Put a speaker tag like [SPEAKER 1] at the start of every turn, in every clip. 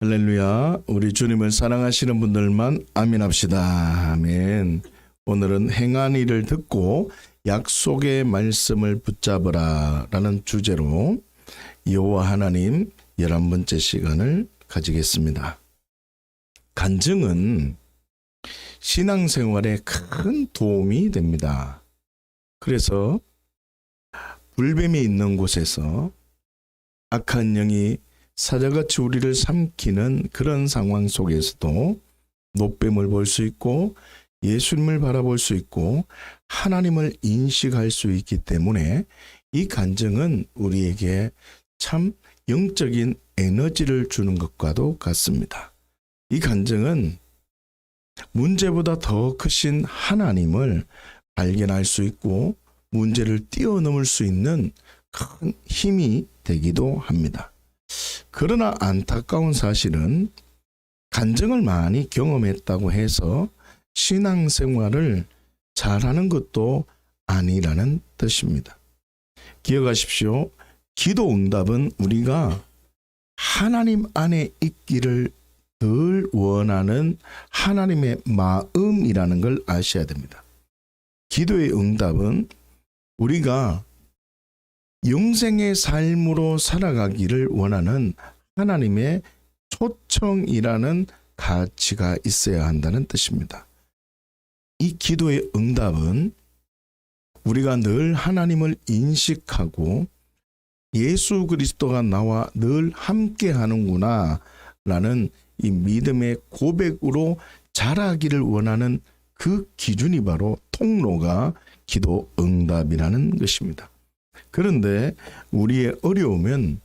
[SPEAKER 1] 할렐루야. 우리 주님을 사랑하시는 분들만 아멘합시다. 아멘. 오늘은 행한 일을 듣고 약속의 말씀을 붙잡으라 라는 주제로 여호와 하나님 11번째 시간을 가지겠습니다. 간증은 신앙생활에 큰 도움이 됩니다. 그래서 불뱀이 있는 곳에서 악한 영이 사자같이 우리를 삼키는 그런 상황 속에서도 노뱀을 볼 수 있고 예수님을 바라볼 수 있고 하나님을 인식할 수 있기 때문에 이 간증은 우리에게 참 영적인 에너지를 주는 것과도 같습니다. 이 간증은 문제보다 더 크신 하나님을 발견할 수 있고 문제를 뛰어넘을 수 있는 큰 힘이 되기도 합니다. 그러나 안타까운 사실은 간증을 많이 경험했다고 해서 신앙생활을 잘하는 것도 아니라는 뜻입니다. 기억하십시오. 기도 응답은 우리가 하나님 안에 있기를 늘 원하는 하나님의 마음이라는 걸 아셔야 됩니다. 기도의 응답은 우리가 영생의 삶으로 살아가기를 원하는 하나님의 초청이라는 가치가 있어야 한다는 뜻입니다. 이 기도의 응답은 우리가 늘 하나님을 인식하고 예수 그리스도가 나와 늘 함께 하는구나 라는 이 믿음의 고백으로 자라기를 원하는 그 기준이 바로 통로가 기도 응답이라는 것입니다. 그런데 우리의 어려움은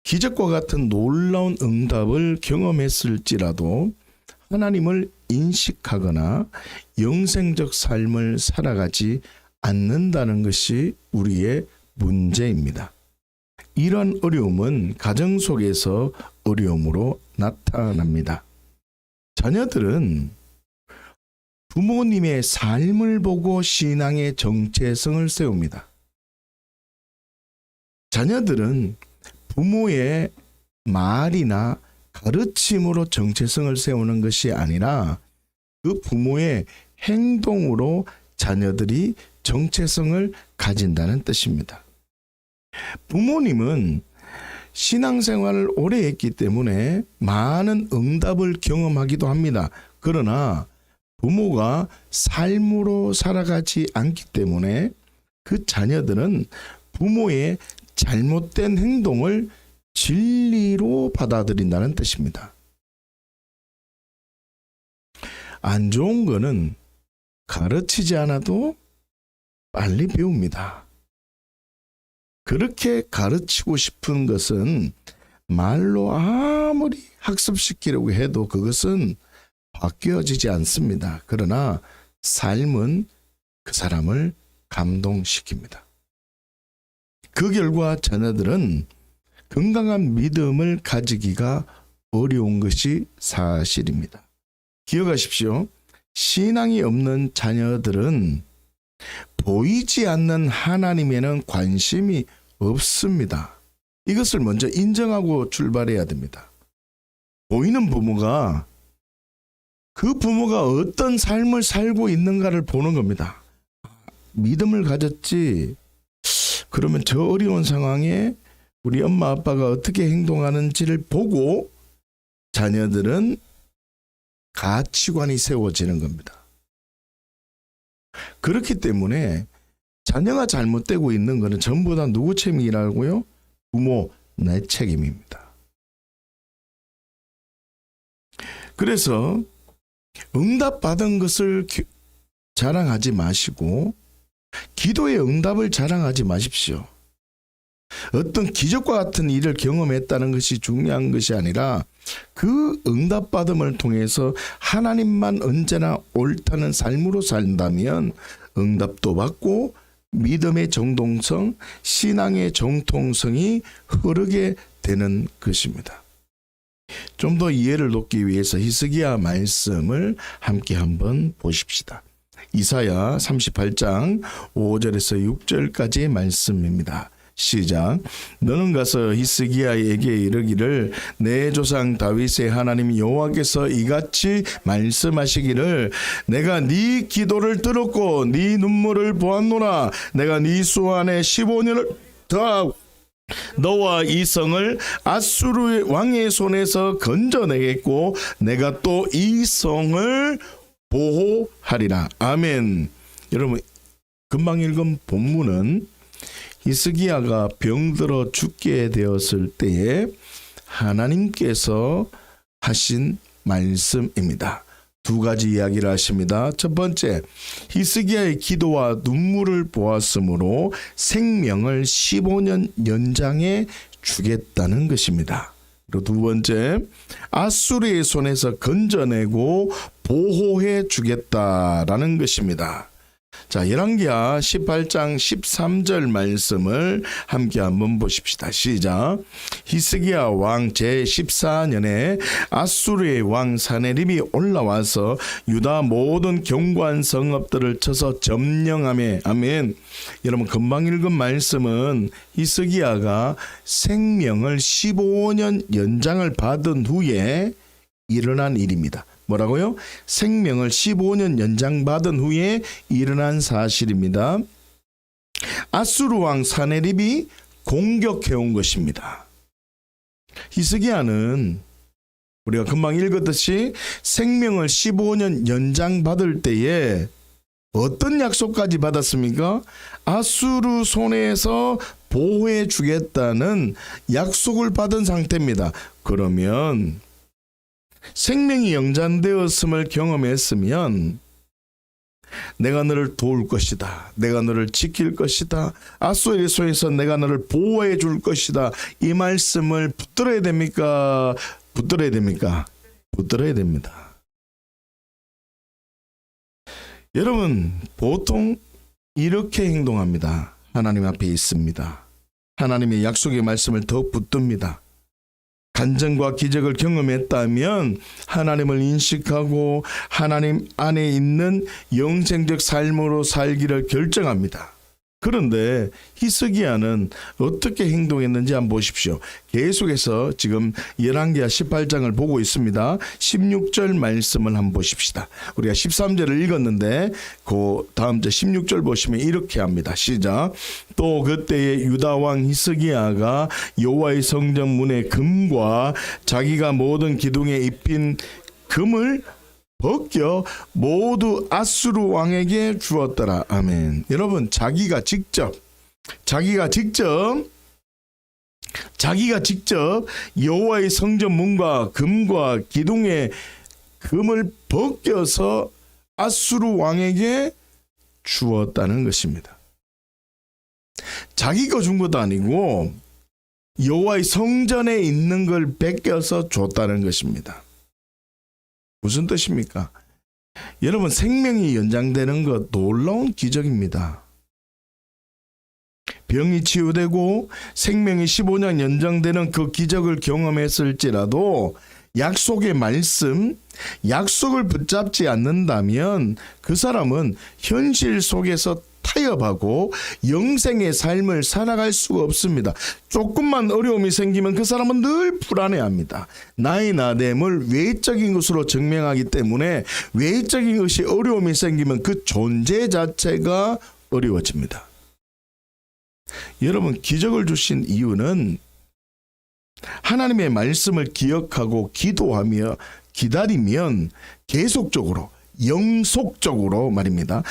[SPEAKER 1] 기적과 같은 놀라운 응답을 경험했을지라도 하나님을 인식하거나 영생적 삶을 살아가지 않는다는 것이 우리의 문제입니다. 이런 어려움은 가정 속에서 어려움으로 나타납니다. 자녀들은 부모님의 삶을 보고 신앙의 정체성을 세웁니다. 자녀들은 부모의 말이나 가르침으로 정체성을 세우는 것이 아니라 그 부모의 행동으로 자녀들이 정체성을 가진다는 뜻입니다. 부모님은 신앙생활을 오래 했기 때문에 많은 응답을 경험하기도 합니다. 그러나 부모가 삶으로 살아가지 않기 때문에 그 자녀들은 부모의 잘못된 행동을 진리로 받아들인다는 뜻입니다. 안 좋은 거는 가르치지 않아도 빨리 배웁니다. 그렇게 가르치고 싶은 것은 말로 아무리 학습시키려고 해도 그것은 바뀌어지지 않습니다. 그러나 삶은 그 사람을 감동시킵니다. 그 결과 자녀들은 건강한 믿음을 가지기가 어려운 것이 사실입니다. 기억하십시오. 신앙이 없는 자녀들은 보이지 않는 하나님에는 관심이 없습니다. 이것을 먼저 인정하고 출발해야 됩니다. 보이는 부모가 그 부모가 어떤 삶을 살고 있는가를 보는 겁니다. 믿음을 가졌지. 그러면 저 어려운 상황에 우리 엄마 아빠가 어떻게 행동하는지를 보고 자녀들은 가치관이 세워지는 겁니다. 그렇기 때문에 자녀가 잘못되고 있는 것은 전부 다 누구 책임이라고요? 부모, 내 책임입니다. 그래서 응답받은 것을 자랑하지 마시고 기도의 응답을 자랑하지 마십시오. 어떤 기적과 같은 일을 경험했다는 것이 중요한 것이 아니라 그 응답받음을 통해서 하나님만 언제나 옳다는 삶으로 산다면 응답도 받고 믿음의 정동성, 신앙의 정통성이 흐르게 되는 것입니다. 좀 더 이해를 돕기 위해서 히스기야 말씀을 함께 한번 보십시다. 이사야 38장 5절에서 6절까지의 말씀입니다. 시작. 너는 가서 히스기야에게 이르기를 내 조상 다윗의 하나님 여호와께서 이같이 말씀하시기를 내가 네 기도를 들었고 네 눈물을 보았노라. 내가 네 수 안에 15년을 더하고 너와 이 성을 아수르 왕의 손에서 건져내겠고 내가 또 이 성을 보호하리라. 아멘. 여러분, 금방 읽은 본문은 히스기야가 병들어 죽게 되었을 때에 하나님께서 하신 말씀입니다. 두 가지 이야기를 하십니다. 첫 번째, 히스기야의 기도와 눈물을 보았으므로 생명을 15년 연장해 주겠다는 것입니다. 그리고 두 번째, 아수르의 손에서 건져내고 보호해 주겠다라는 것입니다. 자, 열왕기하 18장 13절 말씀을 함께 한번 보십시다. 시작. 히스기야 왕 제14년에 아수르의 왕 사네립이 올라와서 유다 모든 견고한 성읍들을 쳐서 점령하며. 아멘. 여러분, 금방 읽은 말씀은 히스기야가 생명을 15년 연장을 받은 후에 일어난 일입니다. 뭐라고요? 생명을 15년 연장받은 후에 일어난 사실입니다. 아수르 왕 사네립이 공격해온 것입니다. 히스기야는 우리가 금방 읽었듯이 생명을 15년 연장받을 때에 어떤 약속까지 받았습니까? 아수르 손에서 보호해 주겠다는 약속을 받은 상태입니다. 그러면 생명이 연장되었음을 경험했으면 내가 너를 도울 것이다. 내가 너를 지킬 것이다. 아수르의 손에서 내가 너를 보호해 줄 것이다. 이 말씀을 붙들어야 됩니까? 붙들어야 됩니까? 붙들어야 됩니다. 여러분, 보통 이렇게 행동합니다. 하나님 앞에 있습니다. 하나님의 약속의 말씀을 더 붙듭니다. 간증과 기적을 경험했다면 하나님을 인식하고 하나님 안에 있는 영생적 삶으로 살기를 결정합니다. 그런데 히스기야는 어떻게 행동했는지 한번 보십시오. 계속해서 지금 열왕기하 18장을 보고 있습니다. 16절 말씀을 한번 보십시다. 우리가 13절을 읽었는데 그 다음 절 16절 보시면 이렇게 합니다. 시작. 또 그때에 유다 왕 히스기야가 여호와의 성전 문의 금과 자기가 모든 기둥에 입힌 금을 벗겨 모두 아수르 왕에게 주었더라. 아멘. 여러분, 자기가 직접 여호와의 성전 문과 금과 기둥에 금을 벗겨서 아수르 왕에게 주었다는 것입니다. 자기가 준 것도 아니고 여호와의 성전에 있는 걸 벗겨서 줬다는 것입니다. 무슨 뜻입니까? 여러분, 생명이 연장되는 것 놀라운 기적입니다. 병이 치유되고 생명이 15년 연장되는 그 기적을 경험했을지라도 약속의 말씀, 약속을 붙잡지 않는다면 그 사람은 현실 속에서 타협하고 영생의 삶을 살아갈 수가 없습니다. 조금만 어려움이 생기면 그 사람은 늘 불안해합니다. 나의 나됨을 외적인 것으로 증명하기 때문에 외적인 것이 어려움이 생기면 그 존재 자체가 어려워집니다. 여러분, 기적을 주신 이유는 하나님의 말씀을 기억하고 기도하며 기다리면 계속적으로 연속적으로 말입니다.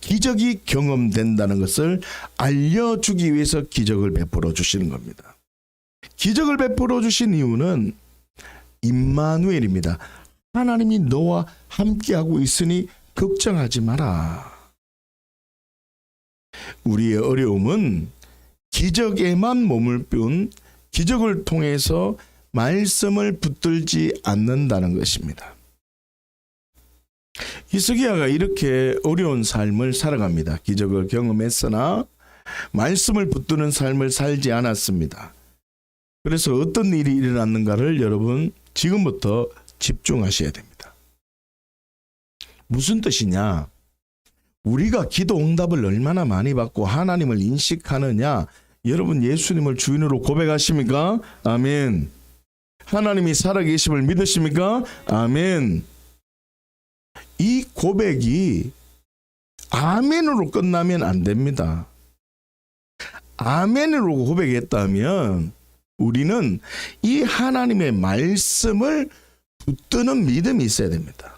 [SPEAKER 1] 기적이 경험된다는 것을 알려주기 위해서 기적을 베풀어 주시는 겁니다. 기적을 베풀어 주신 이유는 임마누엘입니다. 하나님이 너와 함께하고 있으니 걱정하지 마라. 우리의 어려움은 기적에만 머물 뿐 기적을 통해서 말씀을 붙들지 않는다는 것입니다. 히스기야가 이렇게 어려운 삶을 살아갑니다. 기적을 경험했으나 말씀을 붙드는 삶을 살지 않았습니다. 그래서 어떤 일이 일어났는가를 여러분 지금부터 집중하셔야 됩니다. 무슨 뜻이냐? 우리가 기도 응답을 얼마나 많이 받고 하나님을 인식하느냐. 여러분 예수님을 주인으로 고백하십니까? 아멘. 하나님이 살아계심을 믿으십니까? 아멘. 이 고백이 아멘으로 끝나면 안 됩니다. 아멘으로 고백했다면 우리는 이 하나님의 말씀을 붙드는 믿음이 있어야 됩니다.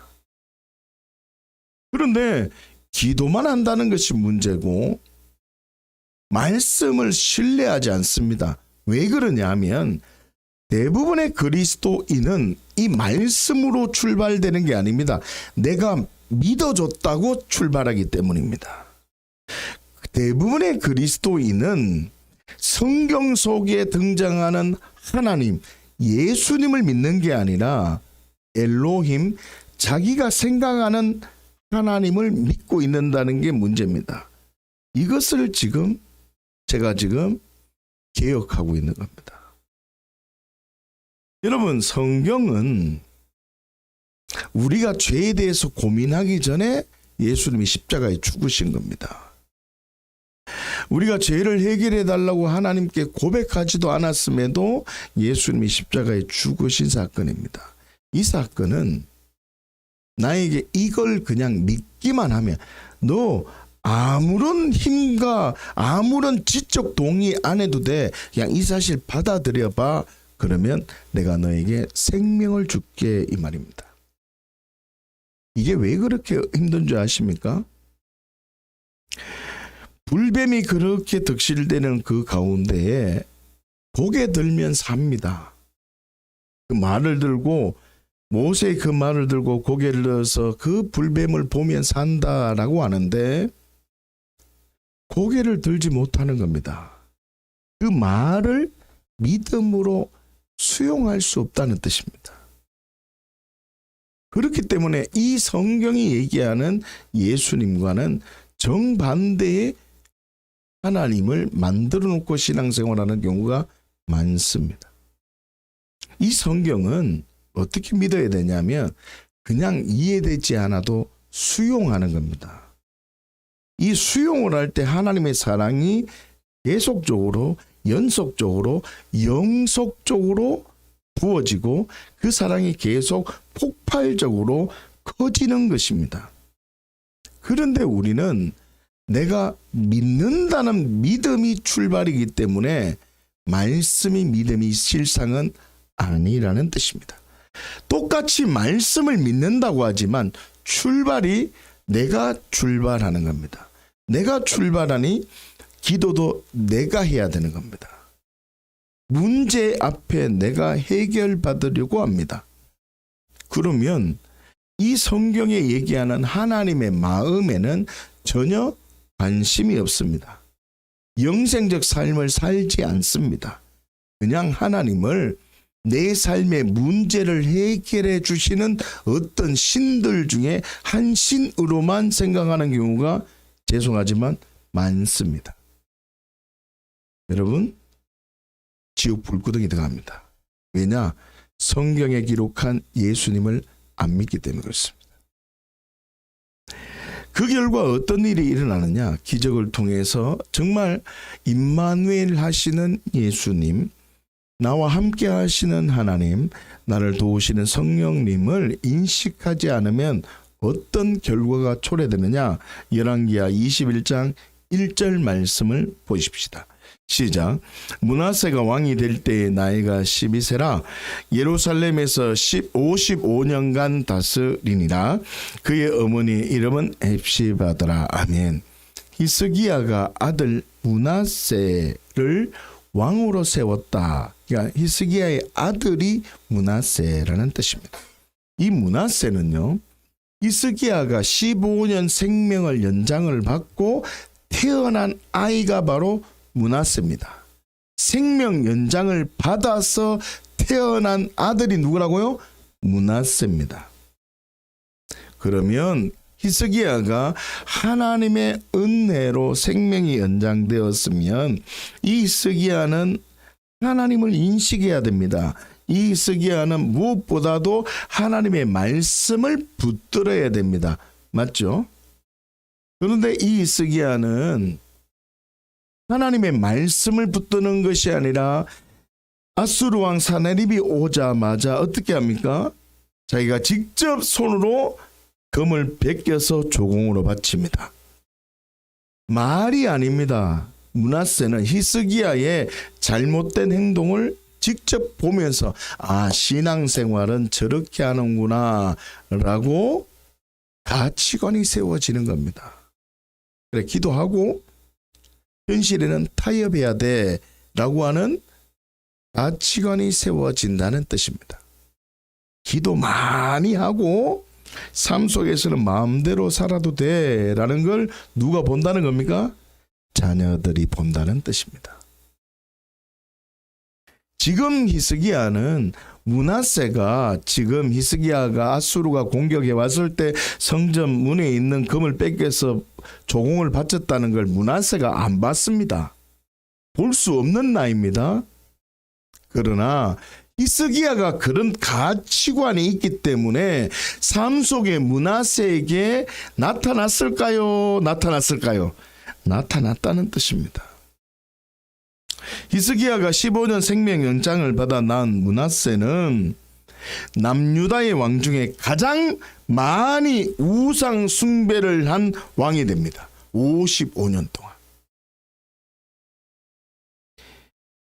[SPEAKER 1] 그런데 기도만 한다는 것이 문제고 말씀을 신뢰하지 않습니다. 왜 그러냐 하면 대부분의 그리스도인은 이 말씀으로 출발되는 게 아닙니다. 내가 믿어줬다고 출발하기 때문입니다. 대부분의 그리스도인은 성경 속에 등장하는 하나님, 예수님을 믿는 게 아니라 엘로힘, 자기가 생각하는 하나님을 믿고 있는다는 게 문제입니다. 이것을 제가 지금 개혁하고 있는 겁니다. 여러분, 성경은 우리가 죄에 대해서 고민하기 전에 예수님이 십자가에 죽으신 겁니다. 우리가 죄를 해결해 달라고 하나님께 고백하지도 않았음에도 예수님이 십자가에 죽으신 사건입니다. 이 사건은 나에게 이걸 그냥 믿기만 하면, 너 아무런 힘과 아무런 지적 동의 안 해도 돼, 그냥 이 사실 받아들여 봐, 그러면 내가 너에게 생명을 줄게, 이 말입니다. 이게 왜 그렇게 힘든 줄 아십니까? 불뱀이 그렇게 득실되는 그 가운데에 고개 들면 삽니다. 그 말을 들고, 모세의 그 말을 들고 고개를 들어서 그 불뱀을 보면 산다라고 하는데 고개를 들지 못하는 겁니다. 그 말을 믿음으로 수용할 수 없다는 뜻입니다. 그렇기 때문에 이 성경이 얘기하는 예수님과는 정반대의 하나님을 만들어 놓고 신앙생활하는 경우가 많습니다. 이 성경은 어떻게 믿어야 되냐면 그냥 이해되지 않아도 수용하는 겁니다. 이 수용을 할 때 하나님의 사랑이 계속적으로, 연속적으로, 영속적으로 부어지고 그 사랑이 계속 폭발적으로 커지는 것입니다. 그런데 우리는 내가 믿는다는 믿음이 출발이기 때문에 말씀이 믿음이 실상은 아니라는 뜻입니다. 똑같이 말씀을 믿는다고 하지만 출발이 내가 출발하는 겁니다. 내가 출발하니 기도도 내가 해야 되는 겁니다. 문제 앞에 내가 해결받으려고 합니다. 그러면 이 성경에 얘기하는 하나님의 마음에는 전혀 관심이 없습니다. 영생적 삶을 살지 않습니다. 그냥 하나님을 내 삶의 문제를 해결해 주시는 어떤 신들 중에 한 신으로만 생각하는 경우가 죄송하지만 많습니다. 여러분, 지옥 불구덩이 들어갑니다. 왜냐? 성경에 기록한 예수님을 안 믿기 때문에 그렇습니다. 그 결과 어떤 일이 일어나느냐? 기적을 통해서 정말 임마누엘 하시는 예수님, 나와 함께 하시는 하나님, 나를 도우시는 성령님을 인식하지 않으면 어떤 결과가 초래되느냐? 열왕기하 21장 1절 말씀을 보십시다. 시작. 므낫세가 왕이 될 때의 나이가 12세라 예루살렘에서 55년간 다스리니라. 그의 어머니 이름은 헵시바더라. 아멘. 히스기야가 아들 므낫세를 왕으로 세웠다. 그러니까 히스기야의 아들이 므낫세라는 뜻입니다. 이 므낫세는요, 히스기야가 15년 생명을 연장을 받고 태어난 아이가 바로 므낫세입니다. 생명 연장을 받아서 태어난 아들이 누구라고요? 므낫세입니다. 그러면 히스기야가 하나님의 은혜로 생명이 연장되었으면 이 히스기야는 하나님을 인식해야 됩니다. 이 히스기야는 무엇보다도 하나님의 말씀을 붙들어야 됩니다. 맞죠? 그런데 이 히스기야는 하나님의 말씀을 붙드는 것이 아니라 아수르 왕 사네립이 오자마자 어떻게 합니까? 자기가 직접 손으로 금을 베껴서 조공으로 바칩니다. 말이 아닙니다. 므낫세는 히스기야의 잘못된 행동을 직접 보면서 신앙생활은 저렇게 하는구나 라고 가치관이 세워지는 겁니다. 그래, 기도하고 현실에는 타협해야 돼 라고 하는 가치관이 세워진다는 뜻입니다. 기도 많이 하고 삶 속에서는 마음대로 살아도 돼 라는 걸 누가 본다는 겁니까? 자녀들이 본다는 뜻입니다. 지금 히스기야는 므낫세가 지금 히스기야가 아수르가 공격해 왔을 때 성전 문에 있는 금을 뺏겨서 조공을 바쳤다는 걸 므낫세가 안 봤습니다. 볼 수 없는 나이입니다. 그러나 히스기야가 그런 가치관이 있기 때문에 삶 속에 므낫세에게 나타났을까요? 나타났다는 뜻입니다. 히스기야가 15년 생명 연장을 받아 낳은 므낫세는 남유다의 왕 중에 가장 많이 우상 숭배를 한 왕이 됩니다. 55년 동안.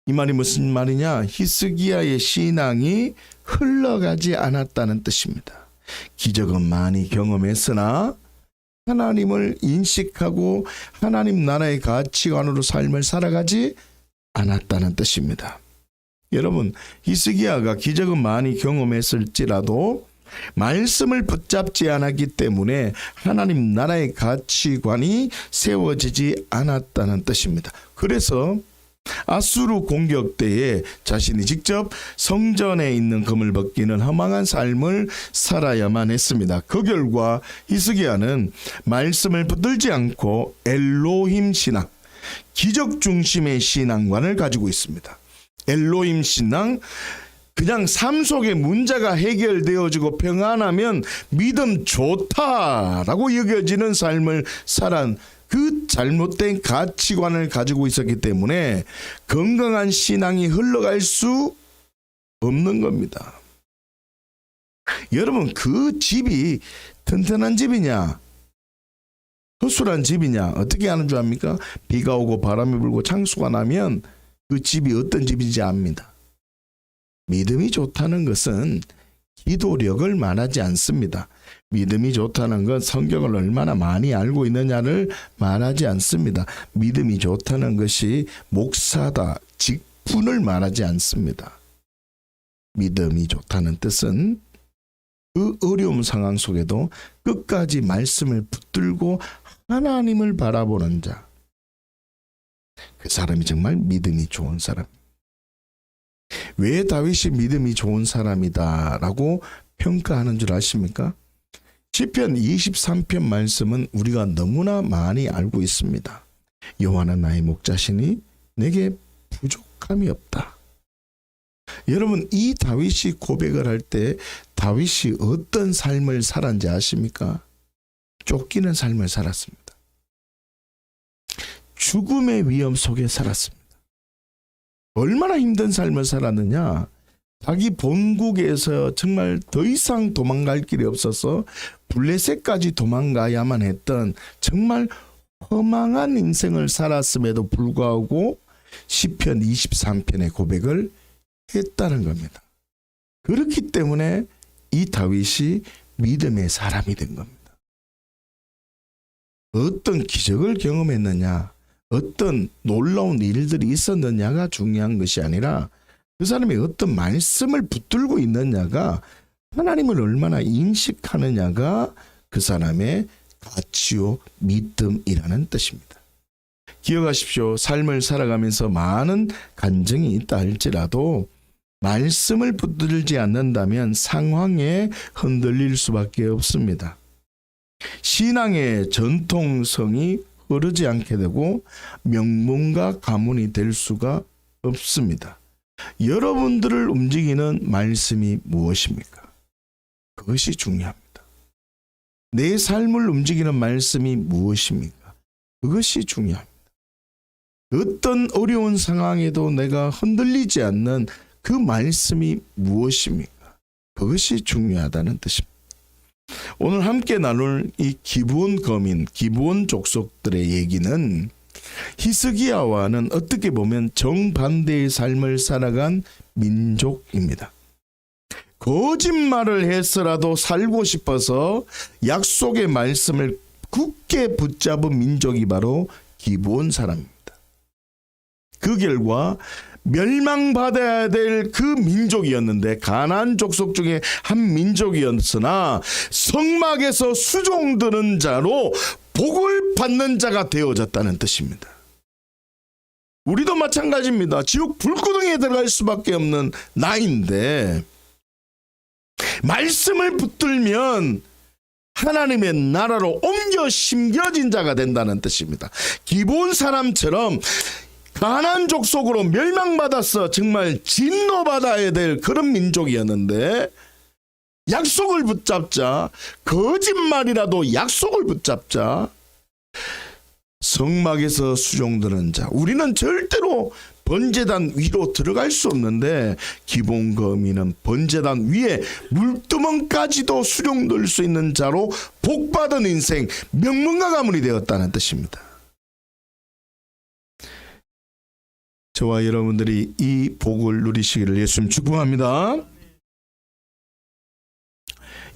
[SPEAKER 1] 이 말이 무슨 말이냐? 히스기야의 신앙이 흘러가지 않았다는 뜻입니다. 기적은 많이 경험했으나 하나님을 인식하고 하나님 나라의 가치관으로 삶을 살아가지 않았다는 뜻입니다. 여러분, 히스기야가 기적은 많이 경험했을지라도 말씀을 붙잡지 않았기 때문에 하나님 나라의 가치관이 세워지지 않았다는 뜻입니다. 그래서 아수르 공격 때에 자신이 직접 성전에 있는 금을 벗기는 허망한 삶을 살아야만 했습니다. 그 결과 히스기야는 말씀을 붙들지 않고 엘로힘 신앙, 기적 중심의 신앙관을 가지고 있습니다. 엘로힘 신앙, 그냥 삶 속의 문제가 해결되어지고 평안하면 믿음 좋다라고 여겨지는 삶을 살아 그 잘못된 가치관을 가지고 있었기 때문에 건강한 신앙이 흘러갈 수 없는 겁니다. 여러분, 그 집이 튼튼한 집이냐 허술한 집이냐 어떻게 아는 줄 압니까? 비가 오고 바람이 불고 창수가 나면 그 집이 어떤 집인지 압니다. 믿음이 좋다는 것은 기도력을 말하지 않습니다. 믿음이 좋다는 건 성경을 얼마나 많이 알고 있느냐를 말하지 않습니다. 믿음이 좋다는 것이 목사다, 직분을 말하지 않습니다. 믿음이 좋다는 뜻은 그 어려운 상황 속에도 끝까지 말씀을 붙들고 하나님을 바라보는 자, 그 사람이 정말 믿음이 좋은 사람. 왜 다윗이 믿음이 좋은 사람이다 라고 평가하는 줄 아십니까? 시편 23편 말씀은 우리가 너무나 많이 알고 있습니다. 여호와는 나의 목자시니 내게 부족함이 없다. 여러분, 이 다윗이 고백을 할 때 다윗이 어떤 삶을 살았는지 아십니까? 쫓기는 삶을 살았습니다. 죽음의 위험 속에 살았습니다. 얼마나 힘든 삶을 살았느냐? 자기 본국에서 정말 더 이상 도망갈 길이 없어서 블레셋까지 도망가야만 했던 정말 허망한 인생을 살았음에도 불구하고 시편 23편의 고백을 했다는 겁니다. 그렇기 때문에 이 다윗이 믿음의 사람이 된 겁니다. 어떤 기적을 경험했느냐, 어떤 놀라운 일들이 있었느냐가 중요한 것이 아니라 그 사람이 어떤 말씀을 붙들고 있느냐가, 하나님을 얼마나 인식하느냐가 그 사람의 가치요 믿음이라는 뜻입니다. 기억하십시오. 삶을 살아가면서 많은 간증이 있다 할지라도 말씀을 붙들지 않는다면 상황에 흔들릴 수밖에 없습니다. 신앙의 전통성이 흐르지 않게 되고 명문과 가문이 될 수가 없습니다. 여러분들을 움직이는 말씀이 무엇입니까? 그것이 중요합니다. 내 삶을 움직이는 말씀이 무엇입니까? 그것이 중요합니다. 어떤 어려운 상황에도 내가 흔들리지 않는 그 말씀이 무엇입니까? 그것이 중요하다는 뜻입니다. 오늘 함께 나눌 이 기브온 거민, 기브온 족속들의 얘기는 히스기야와는 어떻게 보면 정반대의 삶을 살아간 민족입니다. 거짓말을 해서라도 살고 싶어서 약속의 말씀을 굳게 붙잡은 민족이 바로 기브온 사람입니다. 그 결과 멸망받아야 될 그 민족이었는데, 가나안 족속 중에 한 민족이었으나 성막에서 수종드는 자로 복을 받는 자가 되어졌다는 뜻입니다. 우리도 마찬가지입니다. 지옥 불구덩이에 들어갈 수밖에 없는 나인데 말씀을 붙들면 하나님의 나라로 옮겨 심겨진 자가 된다는 뜻입니다. 기브온 사람처럼 가나안 족속으로 멸망받아서 정말 진노받아야 될 그런 민족이었는데, 약속을 붙잡자, 거짓말이라도 약속을 붙잡자, 성막에서 수종드는 자, 우리는 절대로 번제단 위로 들어갈 수 없는데 기브온 거민은 번제단 위에 물두멍까지도 수종들 수 있는 자로 복받은 인생, 명문가 가문이 되었다는 뜻입니다. 저와 여러분들이 이 복을 누리시기를 예수님 축복합니다.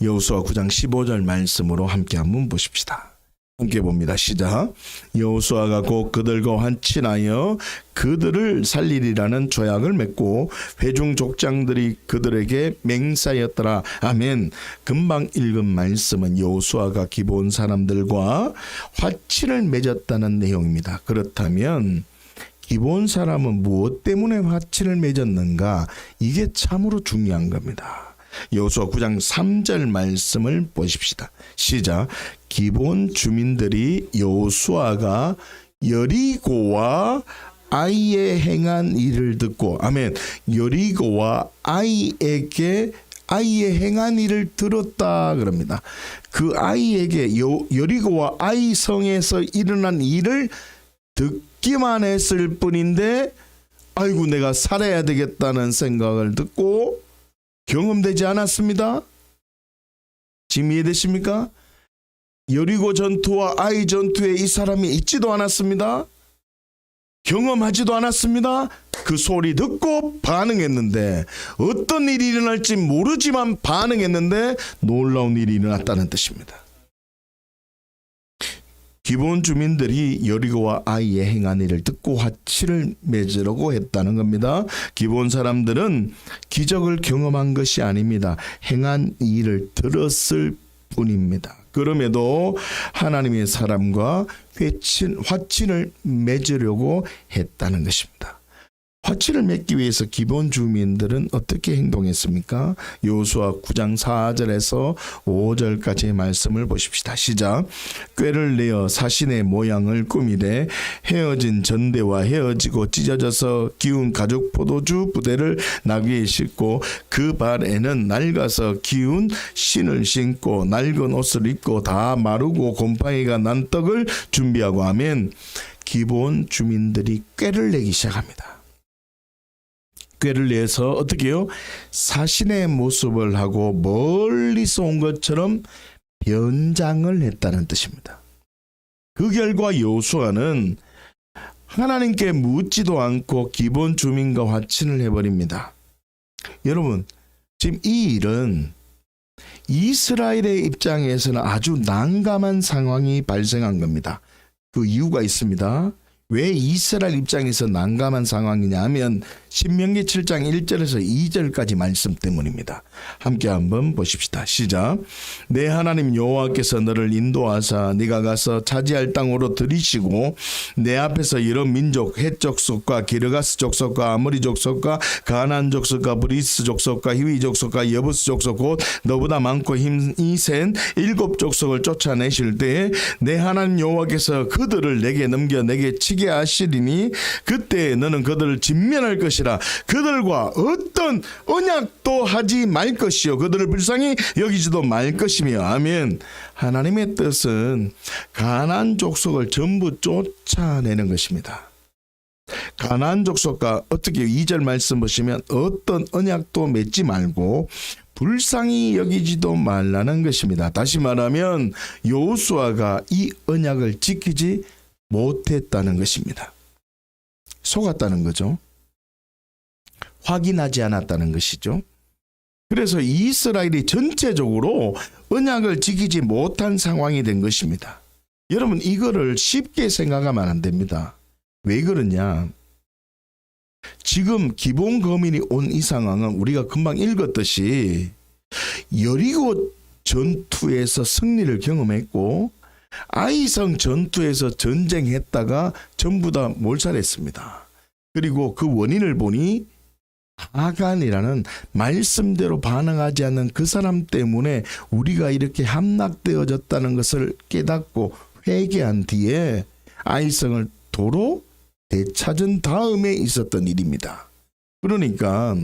[SPEAKER 1] 여호수아 9장 15절 말씀으로 함께 한번 보십시다. 함께 봅니다. 시작. 여호수아가 곧 그들과 환친하여 그들을 살리리라는 조약을 맺고 회중 족장들이 그들에게 맹세하였더라. 아멘. 금방 읽은 말씀은 여호수아가 기브온 사람들과 화친을 맺었다는 내용입니다. 그렇다면 기브온 사람은 무엇 때문에 화친을 맺었는가? 이게 참으로 중요한 겁니다. 여호수아 9장 3절 말씀을 보십시다. 시작. 기브온 주민들이 여호수아가 여리고와 아이에 행한 일을 듣고, 아멘. 여리고와 아이에게 아이의 행한 일을 들었다 그럽니다. 그 아이에게 여리고와 아이 성에서 일어난 일을 듣기만 했을 뿐인데, 아이고 내가 살아야 되겠다는 생각을 듣고 경험되지 않았습니다. 지금 이해되십니까? 여리고 전투와 아이 전투에 이 사람이 있지도 않았습니다. 경험하지도 않았습니다. 그 소리 듣고 반응했는데, 어떤 일이 일어날지 모르지만 반응했는데 놀라운 일이 일어났다는 뜻입니다. 기브온 주민들이 여리고와 아이의 행한 일을 듣고 화친을 맺으려고 했다는 겁니다. 기브온 사람들은 기적을 경험한 것이 아닙니다. 행한 일을 들었을 뿐입니다. 그럼에도 하나님의 사람과 화친을 맺으려고 했다는 것입니다. 화친을 맺기 위해서 기브온 주민들은 어떻게 행동했습니까? 여호수아 9장 4절에서 5절까지의 말씀을 보십시다. 시작. 꾀를 내어 사신의 모양을 꾸미되 헤어진 전대와 헤어지고 찢어져서 기운 가죽 포도주 부대를 나귀에 싣고 그 발에는 낡아서 기운 신을 신고 낡은 옷을 입고 다 마르고 곰팡이가 난 떡을 준비하고 하면 기브온 주민들이 꾀를 내기 시작합니다. 꾀를 내서 어떻게 해요? 사신의 모습을 하고 멀리서 온 것처럼 변장을 했다는 뜻입니다. 그 결과 여호수아는 하나님께 묻지도 않고 기브온 주민과 화친을 해버립니다. 여러분, 지금 이 일은 이스라엘의 입장에서는 아주 난감한 상황이 발생한 겁니다. 그 이유가 있습니다. 왜 이스라엘 입장에서 난감한 상황이냐 하면 신명기 7장 1절에서 2절까지 말씀 때문입니다. 함께 한번 보십시다. 시작. 내 하나님 여호와께서 너를 인도하사 네가 가서 차지할 땅으로 들이시고 내 앞에서 이런 민족 헷 족속과 기르가스 족속과 아모리 족속과 가나안 족속과 브리스 족속과 히위 족속과 여부스 족속 곧 너보다 많고 힘이 센 7 족속을 쫓아내실 때에 내 하나님 여호와께서 그들을 내게 넘겨 내게 치게 크게 하시리니 그때 너는 그들을 진멸할 것이라. 그들과 어떤 언약도 하지 말 것이요 그들을 불쌍히 여기지도 말 것이며. 아멘. 하나님의 뜻은 가나안 족속을 전부 쫓아내는 것입니다. 가나안 족속과 어떻게 2절 말씀 보시면 어떤 언약도 맺지 말고 불쌍히 여기지도 말라는 것입니다. 다시 말하면 여호수아가 이 언약을 지키지 못했다는 것입니다. 속았다는 거죠. 확인하지 않았다는 것이죠. 그래서 이스라엘이 전체적으로 언약을 지키지 못한 상황이 된 것입니다. 여러분 이거를 쉽게 생각하면 안 됩니다. 왜 그러냐? 지금 기본 거민이 온 이 상황은 우리가 금방 읽었듯이 여리고 전투에서 승리를 경험했고 아이성 전투에서 전쟁했다가 전부 다 몰살했습니다. 그리고 그 원인을 보니 아간이라는 말씀대로 반응하지 않는 그 사람 때문에 우리가 이렇게 함락되어졌다는 것을 깨닫고 회개한 뒤에 아이성을 도로 되찾은 다음에 있었던 일입니다. 그러니까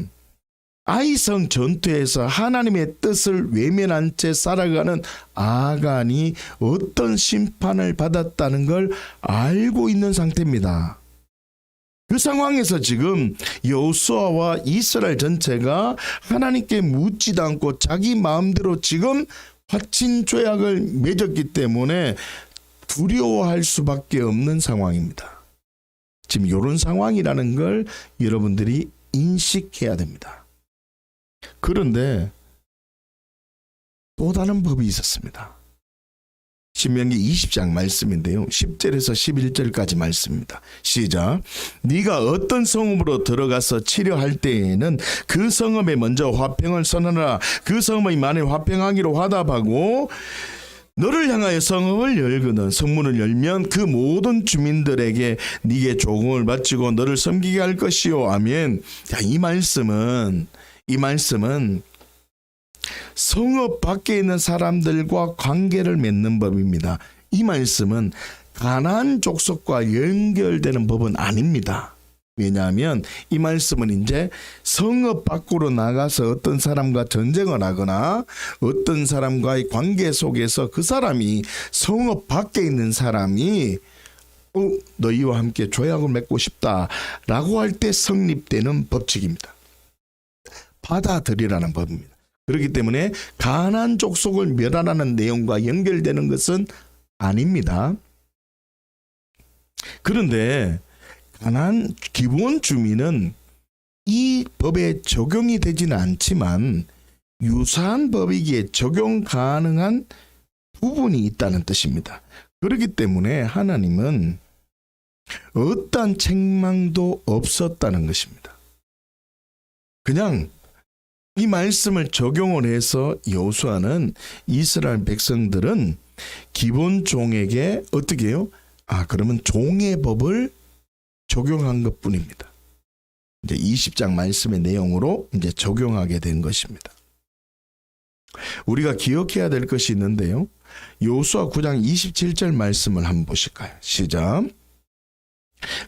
[SPEAKER 1] 아이성 전투에서 하나님의 뜻을 외면한 채 살아가는 아간이 어떤 심판을 받았다는 걸 알고 있는 상태입니다. 그 상황에서 지금 여호수아와 이스라엘 전체가 하나님께 묻지도 않고 자기 마음대로 지금 화친 조약을 맺었기 때문에 두려워할 수밖에 없는 상황입니다. 지금 이런 상황이라는 걸 여러분들이 인식해야 됩니다. 그런데 또 다른 법이 있었습니다. 신명기 20장 말씀인데요. 10절에서 11절까지 말씀입니다. 시작. 네가 어떤 성읍으로 들어가서 치려할 때에는 그 성읍에 먼저 화평을 선언하라. 그 성읍이 만일 화평하기로 화답하고 너를 향하여 성읍을 열거든 성문을 열면 그 모든 주민들에게 네게 조공을 바치고 너를 섬기게 할 것이요. 아멘. 자, 이 말씀은 성읍 밖에 있는 사람들과 관계를 맺는 법입니다. 이 말씀은 가나안 족속과 연결되는 법은 아닙니다. 왜냐하면 이 말씀은 이제 성읍 밖으로 나가서 어떤 사람과 전쟁을 하거나 어떤 사람과의 관계 속에서 그 사람이 성읍 밖에 있는 사람이 너희와 함께 조약을 맺고 싶다라고 할 때 성립되는 법칙입니다. 받아들이라는 법입니다. 그렇기 때문에 가나안 족속을 멸하라는 내용과 연결되는 것은 아닙니다. 그런데 가나안 기본 주민은 이 법에 적용이 되지는 않지만 유사한 법이기에 적용 가능한 부분이 있다는 뜻입니다. 그렇기 때문에 하나님은 어떠한 책망도 없었다는 것입니다. 그냥 이 말씀을 적용을 해서 여호수아는 이스라엘 백성들은 기본 종에게 어떻게 해요? 그러면 종의 법을 적용한 것뿐입니다. 이제 20장 말씀의 내용으로 이제 적용하게 된 것입니다. 우리가 기억해야 될 것이 있는데요. 여호수아 9장 27절 말씀을 한번 보실까요? 시작.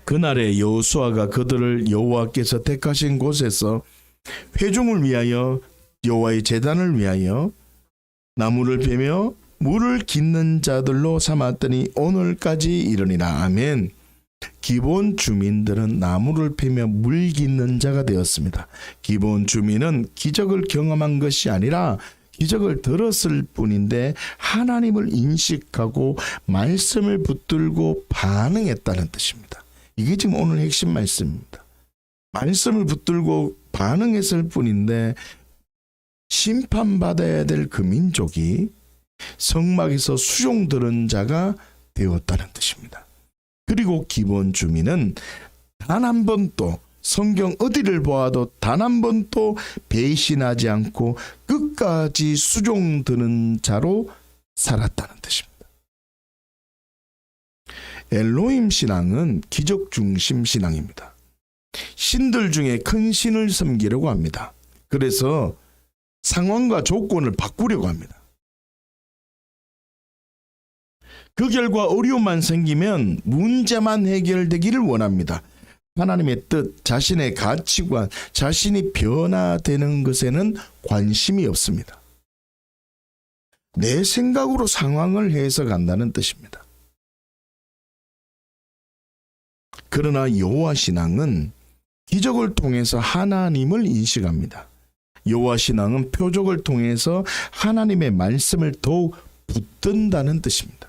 [SPEAKER 1] 그날에 여호수아가 그들을 여호와께서 택하신 곳에서 회중을 위하여 여호와의 제단을 위하여 나무를 베며 물을 깃는 자들로 삼았더니 오늘까지 이르니라. 아멘. 기본 주민들은 나무를 패며 물 깃는 자가 되었습니다. 기본 주민은 기적을 경험한 것이 아니라 기적을 들었을 뿐인데 하나님을 인식하고 말씀을 붙들고 반응했다는 뜻입니다. 이게 지금 오늘 핵심 말씀입니다. 말씀을 붙들고 반응했을 뿐인데 심판받아야 될 그 민족이 성막에서 수종 들은 자가 되었다는 뜻입니다. 그리고 기본 주민은 단 한 번도 성경 어디를 보아도 단 한 번도 배신하지 않고 끝까지 수종 드는 자로 살았다는 뜻입니다. 엘로힘 신앙은 기적 중심 신앙입니다. 신들 중에 큰 신을 섬기려고 합니다. 그래서 상황과 조건을 바꾸려고 합니다. 그 결과 어려움만 생기면 문제만 해결되기를 원합니다. 하나님의 뜻, 자신의 가치관, 자신이 변화되는 것에는 관심이 없습니다. 내 생각으로 상황을 해석한다는 뜻입니다. 그러나 여호와 신앙은 기적을 통해서 하나님을 인식합니다. 여호와 신앙은 표적을 통해서 하나님의 말씀을 더욱 붙든다는 뜻입니다.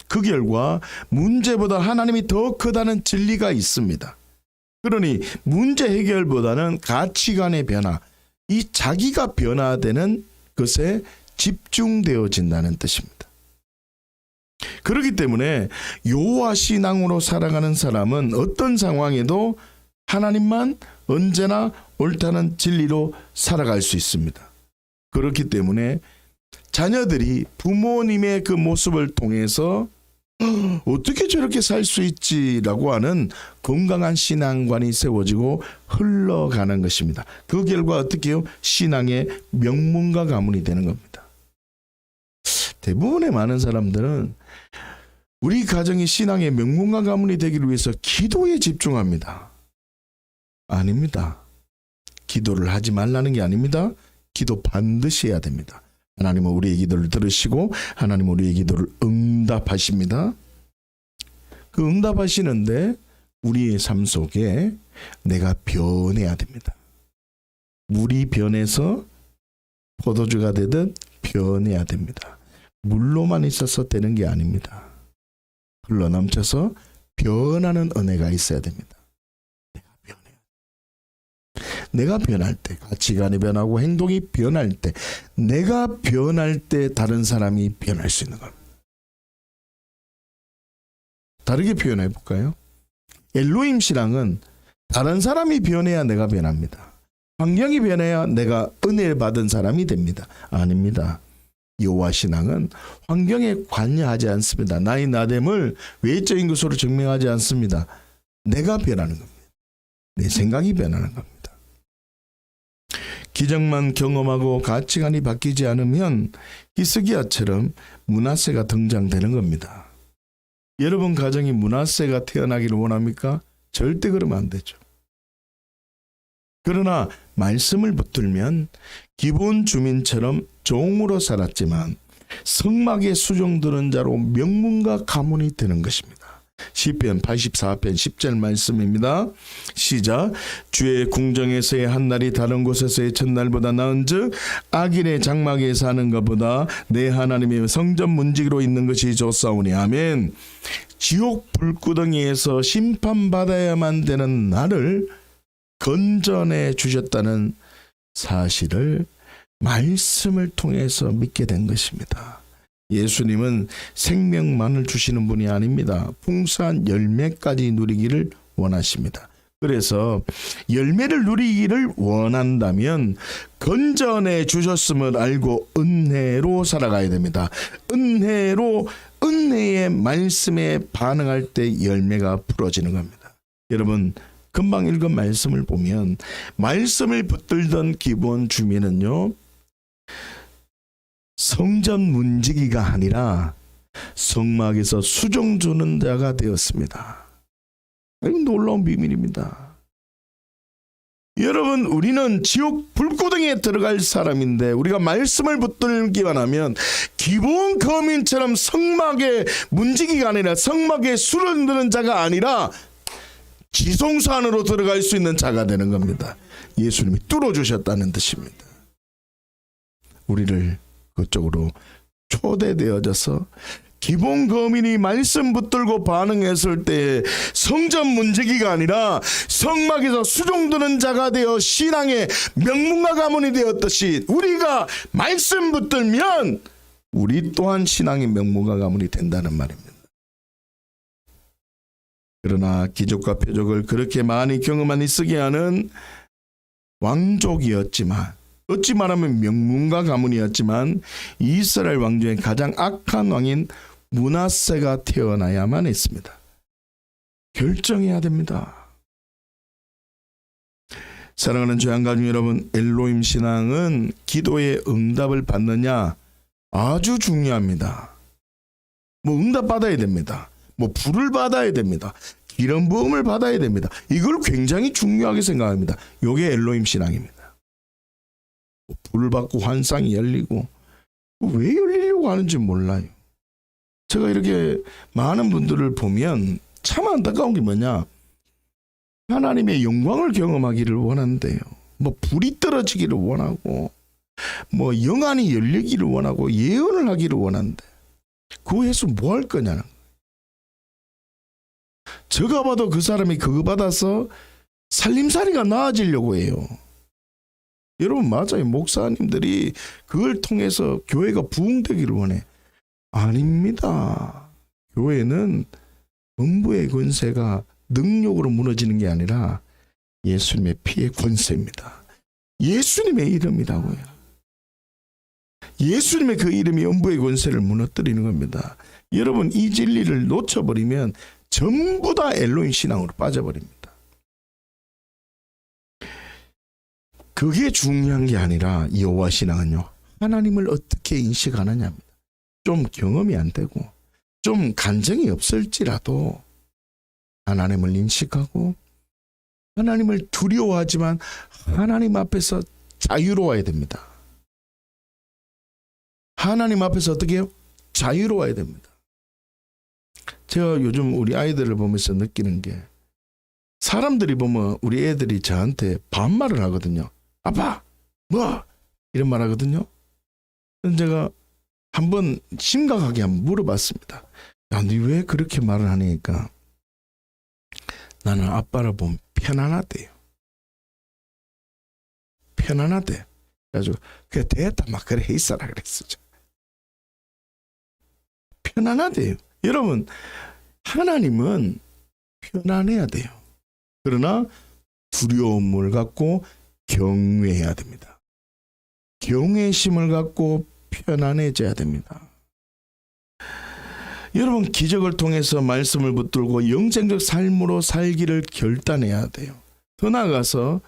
[SPEAKER 1] 그 결과 문제보다 하나님이 더 크다는 진리가 있습니다. 그러니 문제 해결보다는 가치관의 변화, 이 자기가 변화되는 것에 집중되어진다는 뜻입니다. 그렇기 때문에 여호와 신앙으로 살아가는 사람은 어떤 상황에도 하나님만 언제나 옳다는 진리로 살아갈 수 있습니다. 그렇기 때문에 자녀들이 부모님의 그 모습을 통해서 어떻게 저렇게 살 수 있지라고 하는 건강한 신앙관이 세워지고 흘러가는 것입니다. 그 결과 어떻게 해요? 신앙의 명문가 가문이 되는 겁니다. 대부분의 많은 사람들은 우리 가정이 신앙의 명문가 가문이 되기를 위해서 기도에 집중합니다. 아닙니다. 기도를 하지 말라는 게 아닙니다. 기도 반드시 해야 됩니다. 하나님은 우리의 기도를 들으시고 하나님은 우리의 기도를 응답하십니다. 그 응답하시는데 우리의 삶 속에 내가 변해야 됩니다. 물이 변해서 포도주가 되듯 변해야 됩니다. 물로만 있어서 되는 게 아닙니다. 흘러넘쳐서 변하는 은혜가 있어야 됩니다. 내가 변할 때, 가치관이 변하고 행동이 변할 때, 내가 변할 때 다른 사람이 변할 수 있는 겁니다. 다르게 표현해 볼까요? 엘로힘 신앙은 다른 사람이 변해야 내가 변합니다. 환경이 변해야 내가 은혜를 받은 사람이 됩니다. 아닙니다. 여호와 신앙은 환경에 관여하지 않습니다. 나의 나됨을 외적인 것으로 증명하지 않습니다. 내가 변하는 겁니다. 내 생각이 변하는 겁니다. 기적만 경험하고 가치관이 바뀌지 않으면 히스기야처럼 므낫세가 등장되는 겁니다. 여러분 가정이 므낫세가 태어나기를 원합니까? 절대 그러면 안 되죠. 그러나 말씀을 붙들면 기본 주민처럼 종으로 살았지만 성막에 수종드는 자로 명문가 가문이 되는 것입니다. 시편 84편 10절 말씀입니다. 시작. 주의 궁정에서의 한 날이 다른 곳에서의 첫날보다 나은즉 악인의 장막에 사는 것보다 내 하나님의 성전 문지기로 있는 것이 좋사오니. 아멘. 지옥 불구덩이에서 심판받아야만 되는 나를 건전해 주셨다는 사실을 말씀을 통해서 믿게 된 것입니다. 예수님은 생명만을 주시는 분이 아닙니다. 풍성한 열매까지 누리기를 원하십니다. 그래서 열매를 누리기를 원한다면 건전해 주셨음을 알고 은혜로 살아가야 됩니다. 은혜로 은혜의 말씀에 반응할 때 열매가 풀어지는 겁니다. 여러분 금방 읽은 말씀을 보면 말씀을 붙들던 기본 주민은요, 성전 문지기가 아니라 성막에서 수종 주는 자가 되었습니다. 놀라운 비밀입니다. 여러분 우리는 지옥 불구덩이에 들어갈 사람인데 우리가 말씀을 붙들기만 하면 기본 거민처럼 성막의 문지기가 아니라 성막에 수를 드는 자가 아니라 지성소 안으로 들어갈 수 있는 자가 되는 겁니다. 예수님이 뚫어주셨다는 뜻입니다. 우리를 그쪽으로 초대되어져서 기본 거민이 말씀 붙들고 반응했을 때 성전 문지기가 아니라 성막에서 수종드는 자가 되어 신앙의 명문가 가문이 되었듯이 우리가 말씀 붙들면 우리 또한 신앙의 명문가 가문이 된다는 말입니다. 그러나 기적과 표적을 그렇게 많이 경험한 히스기야는 왕족이었지만 어찌 말하면 명문가 가문이었지만 이스라엘 왕 중에 가장 악한 왕인 므낫세가 태어나야만 했습니다. 결정해야 됩니다. 사랑하는 주양가족 여러분, 엘로힘 신앙은 기도의 응답을 받느냐 아주 중요합니다. 뭐 응답 받아야 됩니다. 뭐 불을 받아야 됩니다. 기름 부음을 받아야 됩니다. 이걸 굉장히 중요하게 생각합니다. 이게 엘로힘 신앙입니다. 불을 받고 환상이 열리고 왜 열리려고 하는지 몰라요. 제가 이렇게 많은 분들을 보면 참 안타까운 게 뭐냐, 하나님의 영광을 경험하기를 원한대요. 뭐 불이 떨어지기를 원하고 뭐 영안이 열리기를 원하고 예언을 하기를 원한대. 그거 해서 뭐 할 거냐는. 제가 봐도 그 사람이 그거 받아서 살림살이가 나아지려고 해요. 여러분 맞아요. 목사님들이 그걸 통해서 교회가 부흥되기를 원해. 아닙니다. 교회는 음부의 권세가 능력으로 무너지는 게 아니라 예수님의 피의 권세입니다. 예수님의 이름이라고요. 예수님의 그 이름이 음부의 권세를 무너뜨리는 겁니다. 여러분 이 진리를 놓쳐버리면 전부 다 엘로힘 신앙으로 빠져버립니다. 그게 중요한 게 아니라 여호와 신앙은요, 하나님을 어떻게 인식하느냐입니다. 좀 경험이 안 되고 좀 간증이 없을지라도 하나님을 인식하고 하나님을 두려워하지만 하나님 앞에서 자유로워야 됩니다. 하나님 앞에서 어떻게 해요? 자유로워야 됩니다. 제가 요즘 우리 아이들을 보면서 느끼는 게, 사람들이 보면 우리 애들이 저한테 반말을 하거든요. 아빠 뭐 이런 말 하거든요. 그래서 제가 한번 심각하게 한번 물어봤습니다. 야, 너 왜 그렇게 말을 하니까 나는 아빠를 보면 편안하대요. 편안하대. 그래가지고 그래 됐다 막 그래 있어라 그랬었죠. 편안하대요. 여러분 하나님은 편안해야 돼요. 그러나 두려움을 갖고 경외해야 됩니다. 경외심을 갖고 편안해져야 됩니다. 여러분 기적을 통해서 말씀을 붙들고 영생적 삶으로 살기를 결단해야 돼요. 더 나아가서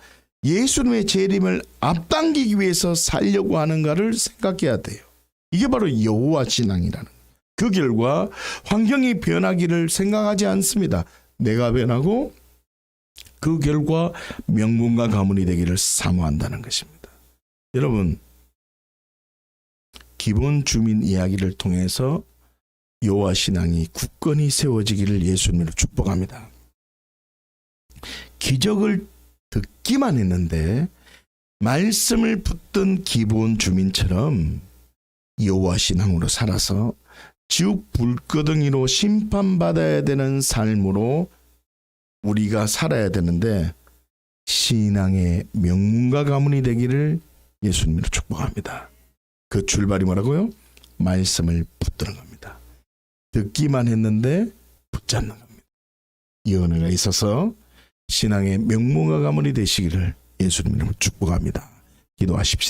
[SPEAKER 1] 예수님의 재림을 앞당기기 위해서 살려고 하는가를 생각해야 돼요. 이게 바로 여호와 신앙이라는 거예요. 그 결과 환경이 변하기를 생각하지 않습니다. 내가 변하고 그 결과 명분과 가문이 되기를 사모한다는 것입니다. 여러분 기본 주민 이야기를 통해서 여호와 신앙이 굳건히 세워지기를 예수님으로 축복합니다. 기적을 듣기만 했는데 말씀을 붙든 기본 주민처럼 여호와 신앙으로 살아서 지옥 불거덩이로 심판받아야 되는 삶으로 우리가 살아야 되는데, 신앙의 명문과 가문이 되기를 예수님으로 축복합니다. 그 출발이 뭐라고요? 말씀을 붙드는 겁니다. 듣기만 했는데 붙잡는 겁니다. 이 은혜가 있어서 신앙의 명문과 가문이 되시기를 예수님으로 축복합니다. 기도하십시다.